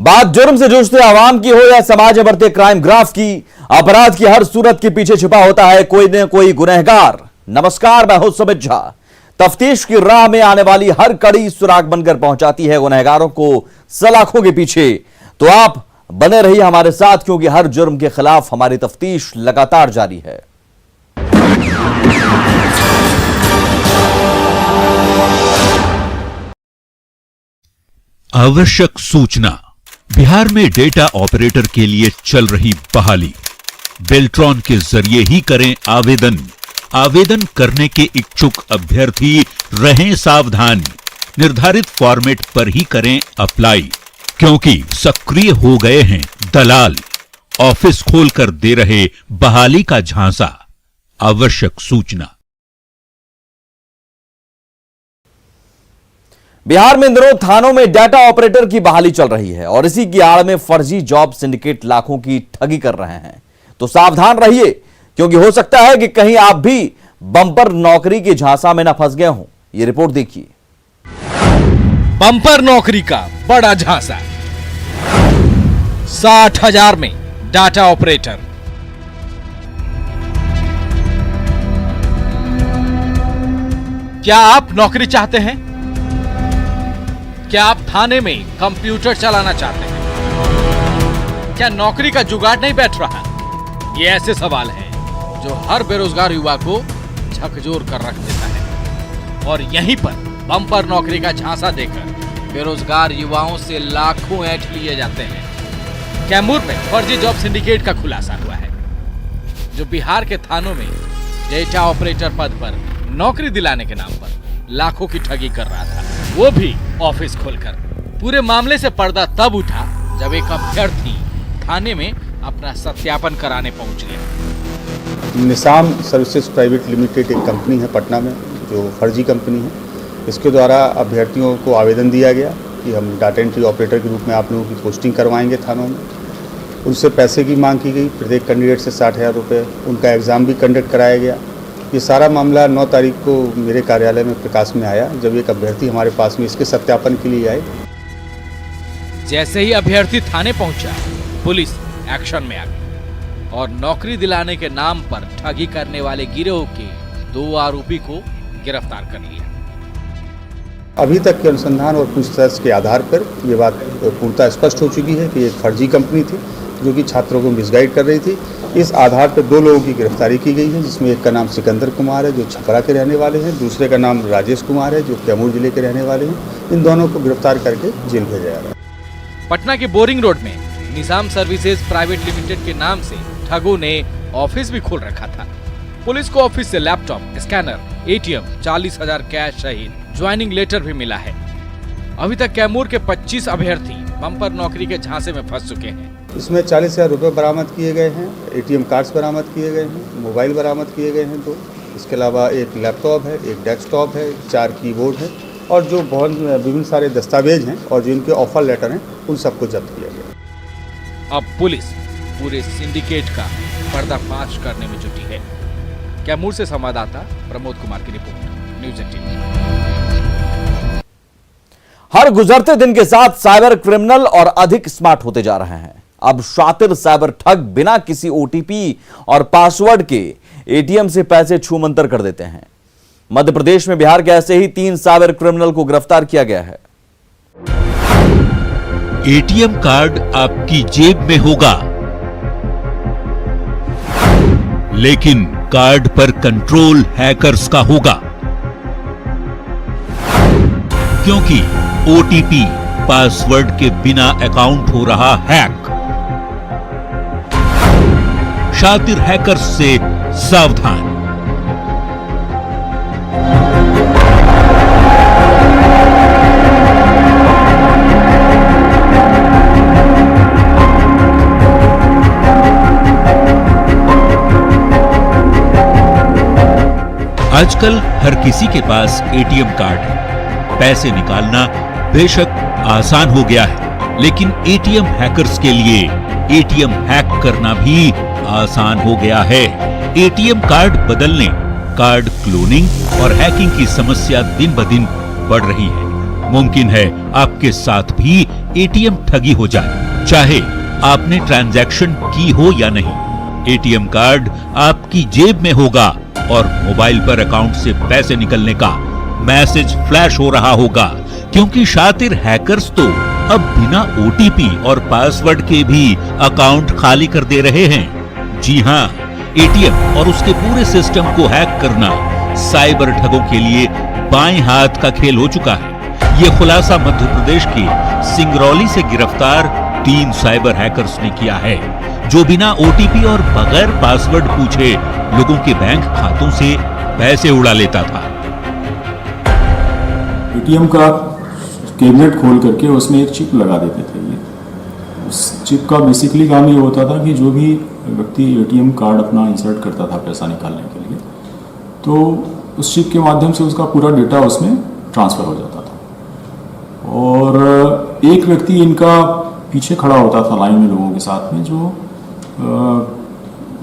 बात जुर्म से जूझते आवाम की हो या समाज में बढ़ते क्राइम ग्राफ की, अपराध की हर सूरत के पीछे छिपा होता है कोई न कोई गुनहगार। नमस्कार, मैं हूं सुमित झा। तफ्तीश की राह में आने वाली हर कड़ी सुराग बनकर पहुंचाती है गुनहगारों को सलाखों के पीछे। तो आप बने रहिए हमारे साथ, क्योंकि हर जुर्म के खिलाफ हमारी तफ्तीश लगातार जारी है। आवश्यक सूचना। बिहार में डेटा ऑपरेटर के लिए चल रही बहाली। बेल्ट्रॉन के जरिए ही करें आवेदन। आवेदन करने के इच्छुक अभ्यर्थी रहें सावधान। निर्धारित फॉर्मेट पर ही करें अप्लाई, क्योंकि सक्रिय हो गए हैं दलाल। ऑफिस खोलकर दे रहे बहाली का झांसा। आवश्यक सूचना। बिहार में इन दिनों थानों में डाटा ऑपरेटर की बहाली चल रही है और इसी की आड़ में फर्जी जॉब सिंडिकेट लाखों की ठगी कर रहे हैं। तो सावधान रहिए, क्योंकि हो सकता है कि कहीं आप भी बम्पर नौकरी के झांसा में न फंस गए हों। ये रिपोर्ट देखिए। बम्पर नौकरी का बड़ा झांसा। 60,000 में डाटा ऑपरेटर। क्या आप नौकरी चाहते हैं? क्या आप थाने में कंप्यूटर चलाना चाहते हैं? क्या नौकरी का जुगाड़ नहीं बैठ रहा? ये ऐसे सवाल हैं जो हर बेरोजगार युवा को झकझोर कर रख देता है। और यहीं पर बम्पर नौकरी का झांसा देकर बेरोजगार युवाओं से लाखों ऐंठ लिए जाते हैं। कैमूर में फर्जी जॉब सिंडिकेट का खुलासा हुआ है, जो बिहार के थानों में डेटा ऑपरेटर पद पर नौकरी दिलाने के नाम पर लाखों की ठगी कर रहा था, वो भी ऑफिस खोलकर। पूरे मामले से पर्दा तब उठा जब एक अभ्यर्थी थाने में अपना सत्यापन कराने पहुंच गया। निसाम सर्विसेज प्राइवेट लिमिटेड एक कंपनी है पटना में, जो फर्जी कंपनी है। इसके द्वारा अभ्यर्थियों को आवेदन दिया गया कि हम डाटा एंट्री ऑपरेटर के रूप में आप लोगों की पोस्टिंग करवाएंगे थानों में। उनसे पैसे की मांग की गई, प्रत्येक कैंडिडेट से 60,000 रुपये। उनका एग्ज़ाम भी कंडक्ट कराया गया। ये सारा मामला 9 तारीख को मेरे कार्यालय में प्रकाश में आया, जब एक अभ्यर्थी हमारे पास में इसके सत्यापन के लिए आए। जैसे ही अभ्यर्थी थाने पहुंचा, पुलिस एक्शन में आ गई और नौकरी दिलाने के नाम पर ठगी करने वाले गिरोह के 2 आरोपी को गिरफ्तार कर लिया। अभी तक के अनुसंधान और पूछताछ के आधार पर ये बात पूर्णतः स्पष्ट हो चुकी है कि एक फर्जी कंपनी थी जो कि छात्रों को मिसगाइड कर रही थी। इस आधार पर 2 लोगों की गिरफ्तारी की गई है, जिसमें एक का नाम सिकंदर कुमार है जो छपरा के रहने वाले हैं, दूसरे का नाम राजेश कुमार है जो कैमूर जिले के रहने वाले हैं। इन दोनों को गिरफ्तार करके जेल भेजा जा रहा है। पटना के बोरिंग रोड में निसाम सर्विसेज प्राइवेट लिमिटेड के नाम से ठगों ने ऑफिस भी खोल रखा था। पुलिस को ऑफिस से लैपटॉप, स्कैनर, ATM, 40,000 कैश सहित ज्वाइनिंग लेटर भी मिला है। अभी तक कैमूर के 25 अभ्यर्थी बम्पर नौकरी के झांसे में फंस चुके हैं। इसमें 40,000 रुपये बरामद किए गए हैं, ATM कार्ड्स बरामद किए गए हैं, मोबाइल बरामद किए गए हैं 2। इसके अलावा एक लैपटॉप है, एक डेस्कटॉप है, 4 कीबोर्ड है और जो बहुत विभिन्न सारे दस्तावेज हैं और जो इनके ऑफर लेटर हैं, उन सबको जब्त किया गया। अब पुलिस पूरे सिंडिकेट का पर्दाफाश करने में जुटी है। कैमूर से संवाददाता प्रमोद कुमार की रिपोर्ट, न्यूज़ 18। हर गुजरते दिन के साथ साइबर क्रिमिनल और अधिक स्मार्ट होते जा रहे हैं। अब शातिर साइबर ठग बिना किसी OTP और पासवर्ड के ATM से पैसे छूमंतर कर देते हैं। मध्य प्रदेश में बिहार के ऐसे ही 3 साइबर क्रिमिनल को गिरफ्तार किया गया है। ATM कार्ड आपकी जेब में होगा, लेकिन कार्ड पर कंट्रोल हैकर्स का होगा, क्योंकि OTP पासवर्ड के बिना अकाउंट हो रहा हैक। शातिर हैकर्स से सावधान। आजकल हर किसी के पास ATM कार्ड है। पैसे निकालना बेशक आसान हो गया है, लेकिन ATM हैकर्स के लिए ATM हैक करना भी आसान हो गया है। ATM कार्ड बदलने, कार्ड क्लोनिंग और हैकिंग की समस्या दिन ब दिन बढ़ रही है मुमकिन है आपके साथ भी एटीएम ठगी हो जाए, चाहे आपने ट्रांजैक्शन की हो या नहीं। एटीएम कार्ड आपकी जेब में होगा और मोबाइल पर अकाउंट से पैसे निकलने का मैसेज फ्लैश हो रहा होगा, क्योंकि शातिर हैकर्स तो अब बिना ओटीपी और पासवर्ड के भी अकाउंट खाली कर दे रहे हैं। जी हां, एटीएम और उसके पूरे सिस्टम को हैक करना साइबर ठगों के लिए बाएं हाथ का खेल हो चुका है। यह खुलासा मध्य प्रदेश के सिंगरौली से गिरफ्तार 3 साइबर हैकर्स ने किया है, जो बिना ओटीपी और बगैर पासवर्ड पूछे लोगों के बैंक खातों से पैसे उड़ा लेता था। एटीएम का कैबिनेट खोल करके उसमें एक चिप लगा देते थे। ये उस चिप का बेसिकली काम ये होता था कि जो भी व्यक्ति एटीएम कार्ड अपना इंसर्ट करता था पैसा निकालने के लिए, तो उस चिप के माध्यम से उसका पूरा डेटा उसमें ट्रांसफ़र हो जाता था। और एक व्यक्ति इनका पीछे खड़ा होता था लाइन में लोगों के साथ में, जो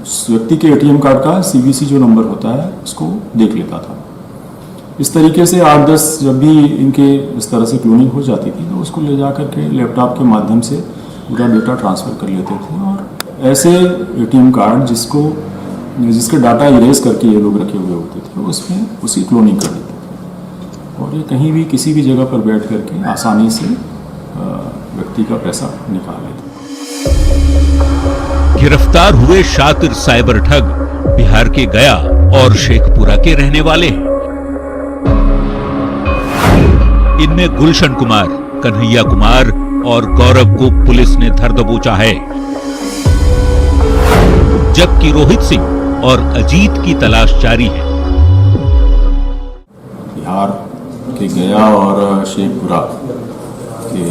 उस व्यक्ति के एटीएम कार्ड का सीवीसी जो नंबर होता है उसको देख लेता था। इस तरीके से 8-10 जब भी इनके इस तरह से क्लोनिंग हो जाती थी तो उसको ले जा करके लैपटॉप के माध्यम से पूरा डेटा ट्रांसफ़र कर लेते थे। और ऐसे एटीएम कार्ड जिसके डाटा इरेज करके ये लोग रखे हुए होते थे उसमें उसकी क्लोनिंग कर लेते थे, और ये कहीं भी किसी भी जगह पर बैठ करके आसानी से व्यक्ति का पैसा निकाल लेते। गिरफ्तार हुए शातिर साइबर ठग बिहार के गया और शेखपुरा के रहने वाले हैं। इनमें गुलशन कुमार, कन्हैया कुमार और गौरव को पुलिस ने धर दबोचा है, जबकि रोहित सिंह और अजीत की तलाश जारी है। बिहार के गया और शेखपुरा के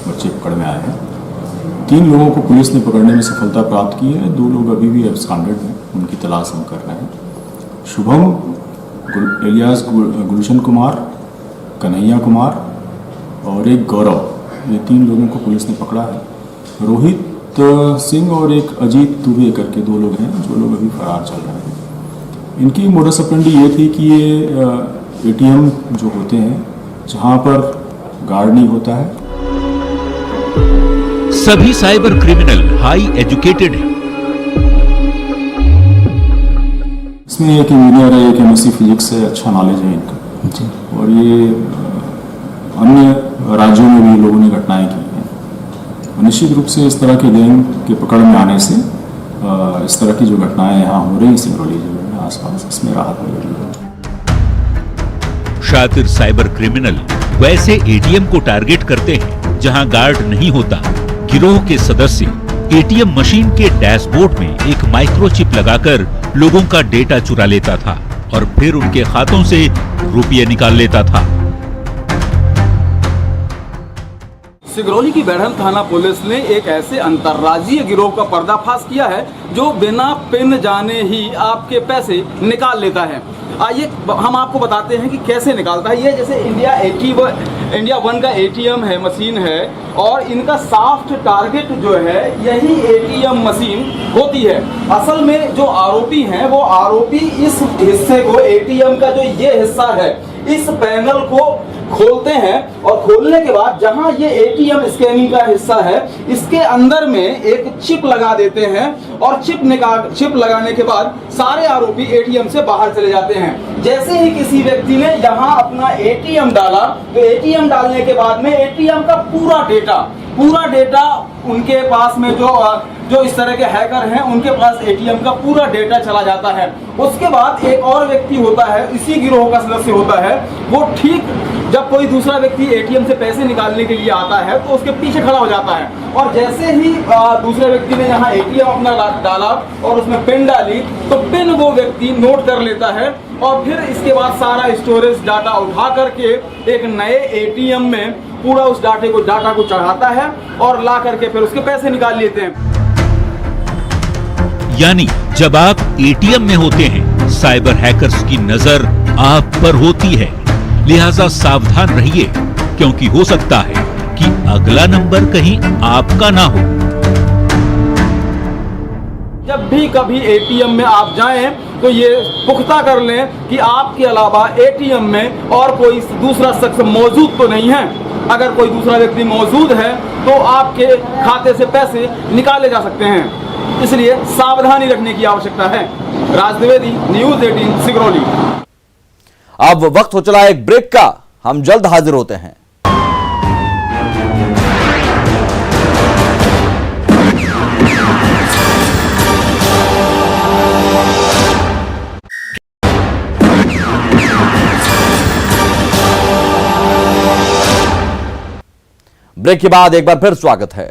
बच्चे पकड़ में आए हैं। 3 लोगों को पुलिस ने पकड़ने में सफलता प्राप्त की है। 2 लोग अभी भी एब्सकॉन्डेड हैं, उनकी तलाश हम कर रहे हैं। शुभम एलियास गुलशन कुमार, कन्हैया कुमार और एक गौरव, ये 3 लोगों को पुलिस ने पकड़ा है। रोहित सिंह और एक अजीत दुबे करके 2 लोग हैं जो लोग अभी फरार चल रहे हैं। इनकी मोडस ऑपरेंडी ये थी कि ये एटीएम जो होते हैं जहां पर गार्ड नहीं होता है। सभी साइबर क्रिमिनल हाई एजुकेटेड हैं। इसमें एक इंजीनियर है, एक एमएससी फिजिक्स है, अच्छा नॉलेज है इनका। और ये अन्य राज्यों में भी लोगों ने घटनाएं की हैं। निश्चित रूप से इस तरह के गैंग के पकड़ में आने से इस तरह की जो घटनाएं यहाँ हो रही हैं सिंगरौली जिले में आसपास, इसमें राहत मिल रही है। शातिर साइबर क्रिमिनल वैसे एटीएम को टारगेट करते हैं जहां गार्ड नहीं होता। गिरोह के सदस्य एटीएम मशीन के डैशबोर्ड में एक माइक्रोचिप लगाकर लोगों का डेटा चुरा लेता था और फिर उनके खातों से रुपये निकाल लेता था। सिंगरौली की बेढ़ल थाना पुलिस ने एक ऐसे अंतर्राज्यीय गिरोह का पर्दाफाश किया है जो बिना पिन जाने ही आपके पैसे निकाल लेता है। आइए हम आपको बताते हैं कि कैसे निकालता है। ये जैसे इंडिया 1 का एटीएम है, मशीन है, और इनका सॉफ्ट टारगेट जो है यही एटीएम मशीन होती है। असल में जो आरोपी हैं वो आरोपी इस हिस्से को, एटीएम का जो ये हिस्सा है, इस पैनल को खोलते हैं और खोलने के बाद जहां ये एटीएम स्कैनिंग का हिस्सा है इसके अंदर में एक चिप लगा देते हैं और चिप लगाने के बाद सारे आरोपी एटीएम से बाहर चले जाते हैं। जैसे ही किसी व्यक्ति ने यहां अपना एटीएम डाला तो एटीएम डालने के बाद में एटीएम का पूरा डेटा उनके पास में जो इस तरह के हैकर हैं उनके पास एटीएम का पूरा डेटा चला जाता है। उसके बाद एक और व्यक्ति होता है, इसी गिरोह का सदस्य होता है, वो ठीक जब कोई दूसरा व्यक्ति एटीएम से पैसे निकालने के लिए आता है तो उसके पीछे खड़ा हो जाता है, और जैसे ही दूसरे व्यक्ति ने यहाँ एटीएम अपना डाला और उसमें पिन डाली तो पिन वो व्यक्ति नोट कर लेता है और फिर इसके बाद सारा स्टोरेज डाटा उठा करके एक नए एटीएम में पूरा उस डाटा को चढ़ाता है और ला करके फिर उसके पैसे निकाल लेते हैं। यानी जब आप एटीएम में होते हैं, साइबर हैकर्स की नजर आप पर होती है, लिहाजा सावधान रहिए, क्योंकि हो सकता है कि अगला नंबर कहीं आपका ना हो। जब भी कभी एटीएम में आप जाएं तो ये पुख्ता कर लें कि आपके अलावा एटीएम में और कोई दूसरा शख्स मौजूद तो नहीं है। अगर कोई दूसरा व्यक्ति मौजूद है तो आपके खाते से पैसे निकाले जा सकते हैं, इसलिए सावधानी रखने की आवश्यकता है। राज द्विवेदी, न्यूज़ 18 सिगरौली। अब वक्त हो चला है एक ब्रेक का, हम जल्द हाजिर होते हैं। ब्रेक के बाद एक बार फिर स्वागत है।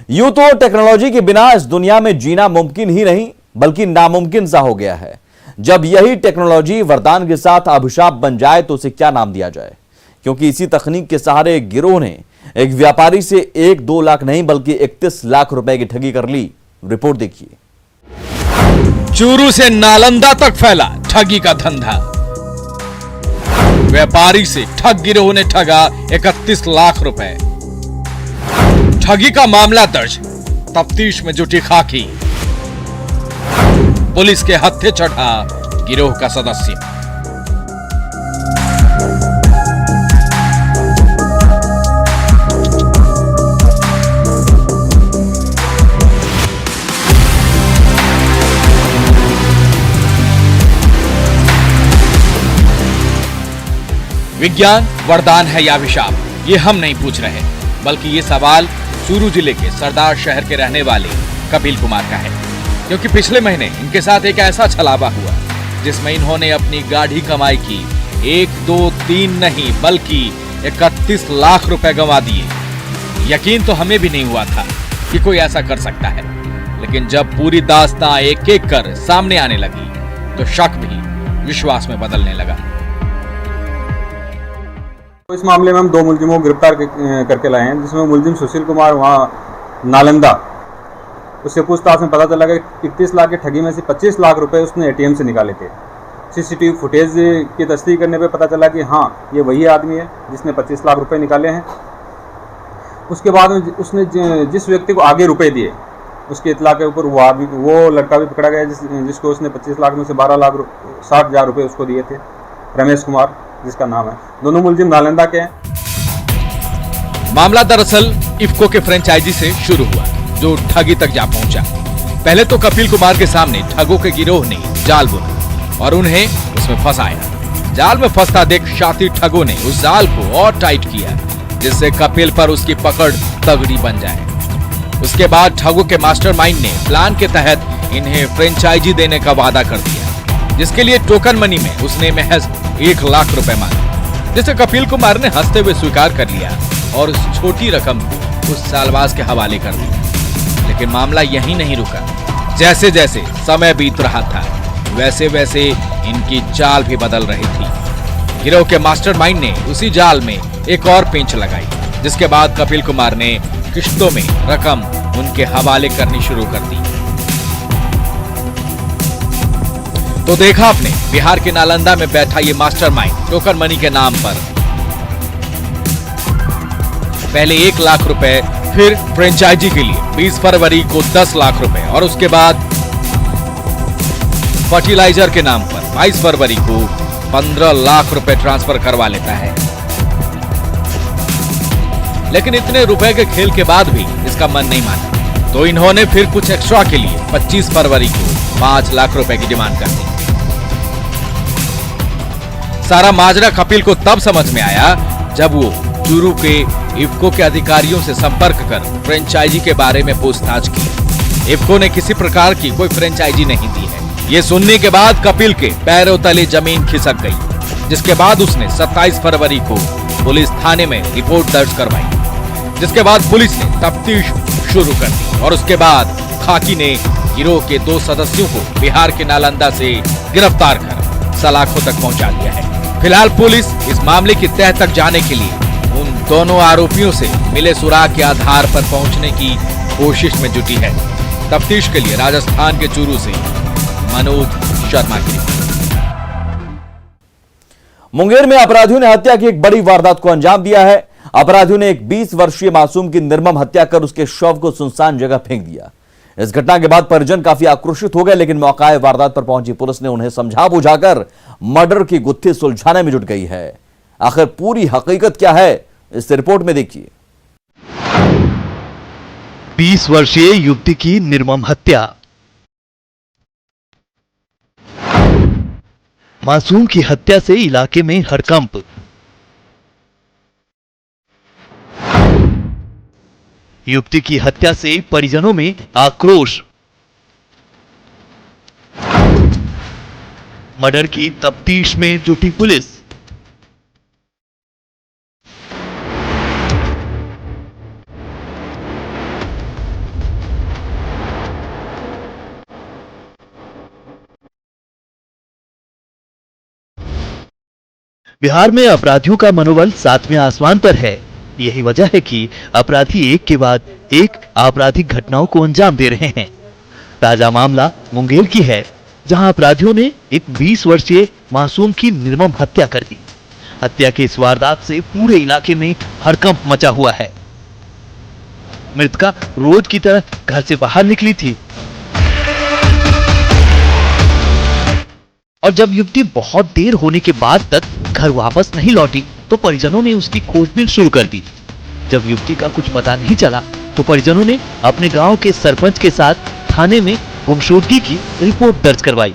यूं तो टेक्नोलॉजी के बिना इस दुनिया में जीना मुमकिन ही नहीं बल्कि नामुमकिन सा हो गया है। जब यही टेक्नोलॉजी वरदान के साथ अभिशाप बन जाए तो उसे क्या नाम दिया जाए, क्योंकि इसी तकनीक के सहारे एक गिरोह ने एक व्यापारी से 1-2 लाख नहीं बल्कि 31 लाख रुपए की ठगी कर ली। रिपोर्ट देखिए। चूरू से नालंदा तक फैला ठगी का धंधा। व्यापारी से ठग गिरोह ने ठगा 31 लाख रुपए। ठगी का मामला दर्ज, तफ्तीश में जुटी खाकी। पुलिस के हत्थे चढ़ा गिरोह का सदस्य। विज्ञान वरदान है या अभिशाप, ये हम नहीं पूछ रहे, बल्कि ये सवाल चूरू जिले के सरदार शहर के रहने वाले कपिल कुमार का है। क्योंकि पिछले महीने इनके साथ एक ऐसा छलावा हुआ जिसमें इन्होंने अपनी गाढ़ी कमाई की 1, 2, 3 नहीं बल्कि 31 लाख रुपए गंवा दिए। यकीन तो हमें भी नहीं हुआ था कि कोई ऐसा कर सकता है, लेकिन जब पूरी दास्तां एक एक कर सामने आने लगी तो शक भी विश्वास में बदलने लगा। इस मामले में हम 2 मुलजिमों को गिरफ्तार करके लाए हैं, जिसमें मुलजिम सुशील कुमार वहाँ नालंदा, उससे पूछताछ में पता चला कि 31 लाख की ठगी में से 25 लाख रुपए उसने एटीएम से निकाले थे। सीसीटीवी फुटेज की तस्दीक करने पे पता चला कि हाँ ये वही आदमी है जिसने 25 लाख रुपए निकाले हैं। उसके बाद में उसने जिस व्यक्ति को आगे रुपए दिए उसके इतला के ऊपर वो लड़का भी पकड़ा गया जिसको उसने 25 लाख में से 60,000 रुपये उसको दिए थे, रमेश कुमार जिसका नाम है। दोनों मुलजिम नालंदा के हैं। मामला दरअसल इफ्को के फ्रेंचाइजी से शुरू हुआ जो ठगी तक जा पहुंचा। पहले तो कपिल कुमार के सामने ठगों के गिरोह ने जाल बुना और उन्हें उसमें फंसाया। जाल में फंसता देख शातिर ठगों ने उस जाल को और टाइट किया जिससे कपिल पर उसकी पकड़ तगड़ी बन जाए। उसके बाद ठगों के मास्टरमाइंड ने प्लान के तहत इन्हें फ्रेंचाइजी देने का वादा कर दिया, जिसके लिए टोकन मनी में उसने महज 1 लाख रुपए मांगे, जिसे कपिल कुमार ने हंसते हुए स्वीकार कर लिया और उस छोटी रकम को उस सालबाज के हवाले कर दी। लेकिन मामला यहीं नहीं रुका। जैसे जैसे समय बीत रहा था वैसे वैसे इनकी चाल भी बदल रही थी। गिरोह के मास्टरमाइंड ने उसी जाल में एक और पेंच लगाई, जिसके बाद कपिल कुमार ने किश्तों में रकम उनके हवाले करनी शुरू कर दी। तो देखा आपने बिहार के नालंदा में बैठा ये मास्टरमाइंड टोकन मनी के नाम पर पहले 1 लाख रुपए, फिर फ्रेंचाइजी के लिए 20 फरवरी को 10 लाख रुपए और उसके बाद फर्टिलाइजर के नाम पर 22 फरवरी को 15 लाख रुपए ट्रांसफर करवा लेता है। लेकिन इतने रुपए के खेल के बाद भी इसका मन नहीं माना, तो इन्होंने फिर कुछ एक्स्ट्रा के लिए 25 फरवरी को 5 लाख रुपए की डिमांड कर दी। सारा माजरा कपिल को तब समझ में आया जब वो चूरू के इफ्को के अधिकारियों से संपर्क कर फ्रेंचाइजी के बारे में पूछताछ की। इफ्को ने किसी प्रकार की कोई फ्रेंचाइजी नहीं दी है। ये सुनने के बाद कपिल के पैरों तले जमीन खिसक गई, जिसके बाद उसने 27 फरवरी को पुलिस थाने में रिपोर्ट दर्ज करवाई, जिसके बाद पुलिस ने तफ्तीश शुरू कर दी और उसके बाद खाकी ने गिरोह के 2 सदस्यों को बिहार के नालंदा से गिरफ्तार कर सलाखों तक पहुंचा दिया है। फिलहाल पुलिस इस मामले की तह तक जाने के लिए उन दोनों आरोपियों से मिले सुराग के आधार पर पहुंचने की कोशिश में जुटी है। तफ्तीश के लिए राजस्थान के चूरू से मनोज शर्मा की रिपोर्ट। मुंगेर में अपराधियों ने हत्या की एक बड़ी वारदात को अंजाम दिया है। अपराधियों ने एक 20 वर्षीय मासूम की निर्मम हत्या कर उसके शव को सुनसान जगह फेंक दिया। इस घटना के बाद परिजन काफी आक्रोशित हो गए, लेकिन मौके वारदात पर पहुंची पुलिस ने उन्हें समझा बुझाकर मर्डर की गुत्थी सुलझाने में जुट गई है। आखिर पूरी हकीकत क्या है, इस रिपोर्ट में देखिए। 20 वर्षीय युवती की निर्मम हत्या। मासूम की हत्या से इलाके में हड़कंप। युवती की हत्या से परिजनों में आक्रोश। मर्डर की तफ्तीश में जुटी पुलिस। बिहार में अपराधियों का मनोबल 7वें आसमान पर है। यही वजह है कि अपराधी एक के बाद एक आपराधिक घटनाओं को अंजाम दे रहे हैं। ताजा मामला मुंगेर की है, जहां अपराधियों ने एक 20 वर्षीय मासूम की निर्मम हत्या कर दी। हत्या के इस वारदात से पूरे इलाके में हड़कंप मचा हुआ है। मृतका रोज की तरह घर से बाहर निकली थी और जब युवती बहुत देर होने के बाद तक घर वापस नहीं लौटी तो परिजनों ने उसकी खोजबीन शुरू कर दी। जब युवती का कुछ पता नहीं चला तो परिजनों ने अपने गांव के सरपंच के साथ थाने में गुमशुदगी की रिपोर्ट दर्ज करवाई,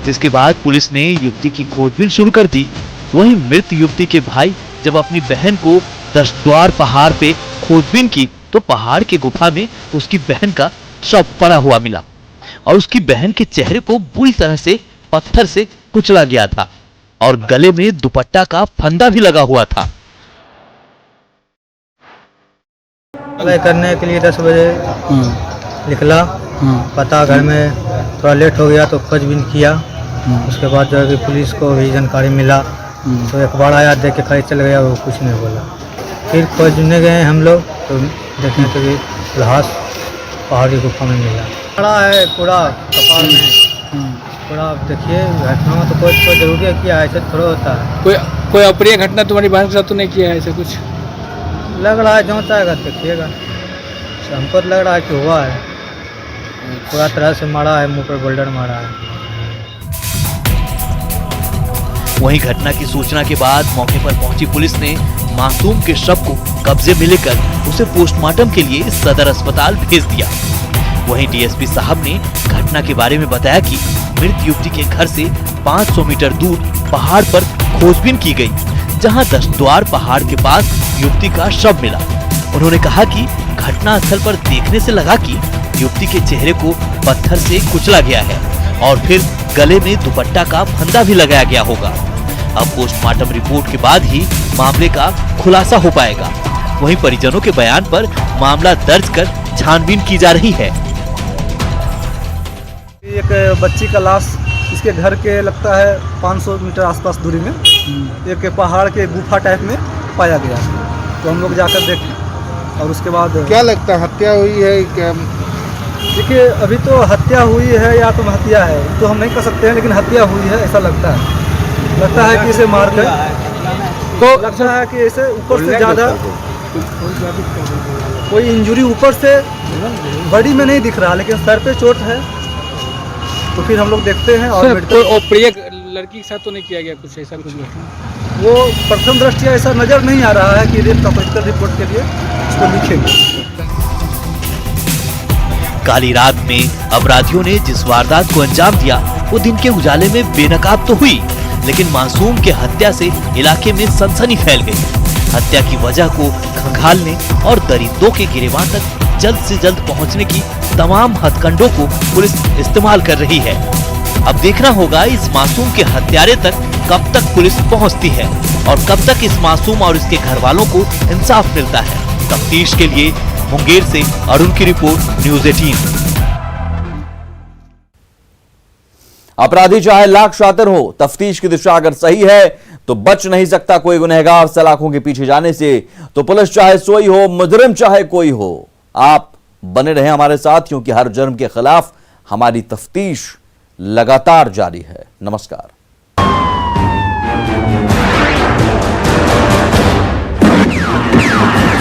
जिसके बाद पुलिस ने युवती की खोजबीन शुरू कर दी। वहीं मृत युवती के भाई जब अपनी बहन को दशद्वार पहाड़ पे खोजबीन की तो पहाड़ के गुफा में उसकी बहन का शव पड़ा हुआ मिला और उसकी बहन के चेहरे को बुरी तरह से पत्थर से कुचला गया था और गले में दुपट्टा का फंदा भी लगा हुआ था। करने के लिए 10 बजे निकला, पता घर में थोड़ा लेट हो गया तो खोजबीन किया। उसके बाद जो है कि पुलिस को भी जानकारी मिला तो एक बार आया, देख के खाली चल गया, वो कुछ नहीं बोला। फिर खोजने गए हम लोग तो देखने के लिए लाश पहाड़ी गुफा में मिला। पड़ा है पूरा कपाल में पूरा। देखिए घटना में तो कोई जरूरी है किया, ऐसे थोड़ा होता है। कोई अप्रिय घटना तुम्हारी बहन के साथ तो नहीं किया है ऐसा कुछ? लग रहा है, जांच आएगा देखिएगा। हमको तो लग रहा है कि हुआ है, पूरा तरह से मारा है, मुंह पर बोल्डर मारा है। वहीं घटना की सूचना के बाद मौके पर पहुंची पुलिस ने मासूम के शव को कब्जे में लेकर उसे पोस्टमार्टम के लिए सदर अस्पताल भेज दिया। वहीं डीएसपी साहब ने घटना के बारे में बताया कि मृत युवती के घर से 500 मीटर दूर पहाड़ पर खोजबीन की गई, जहां दशद्वार पहाड़ के पास युवती का शव मिला। उन्होंने कहा कि घटना स्थल पर देखने से लगा कि युवती के चेहरे को पत्थर से कुचला गया है और फिर गले में दुपट्टा का फंदा भी लगाया गया होगा। अब पोस्टमार्टम रिपोर्ट के बाद ही मामले का खुलासा हो पाएगा। वहीं परिजनों के बयान पर मामला दर्ज कर छानबीन की जा रही है। एक बच्ची का लाश इसके घर के लगता है 500 मीटर आसपास दूरी में एक पहाड़ के गुफा टाइप में पाया गया, तो हम लोग जाकर देखे और उसके बाद क्या लगता है हत्या हुई है क्या? देखिए अभी तो हत्या हुई है या तो हत्या है तो हम नहीं कह सकते हैं, लेकिन हत्या हुई है ऐसा लगता है कि इसे मार कर, तो लगता है कि इसे ऊपर से ज़्यादा कोई इंजरी ऊपर से बॉडी में नहीं दिख रहा, लेकिन सर पे चोट है, तो फिर हम लोग देखते हैं। और प्रिय लड़की के साथ तो नहीं किया गया कुछ ऐसा कुछ? वो प्रथम दृष्टया ऐसा नजर नहीं आ रहा है कि रेप का मेडिकल रिपोर्ट के लिए उसको लिखेंगे। काली रात में अपराधियों ने जिस वारदात को अंजाम दिया वो दिन के उजाले में बेनकाब तो हुई, लेकिन मासूम के हत्या से इलाके में सनसनी फैल गई। हत्या की वजह को खंगालने और दरिंदों के गिरेबान तक जल्द से जल्द पहुंचने की तमाम हथकंडों को पुलिस इस्तेमाल कर रही है। अब देखना होगा इस मासूम के हत्यारे तक कब तक पुलिस पहुंचती है और कब तक इस मासूम और इसके घर वालों को इंसाफ मिलता है। तफ्तीश के लिए मुंगेर से अरुण की रिपोर्ट, न्यूज़ 18। अपराधी चाहे लाख शातिर हो, तफ्तीश की दिशा अगर सही है तो बच नहीं सकता कोई गुनहगार सलाखों के पीछे जाने से। तो पुलिस चाहे सोई हो, मुजरिम चाहे कोई हो, आप बने रहें हमारे साथ, क्योंकि हर जुर्म के खिलाफ हमारी तफ्तीश लगातार जारी है। नमस्कार। है।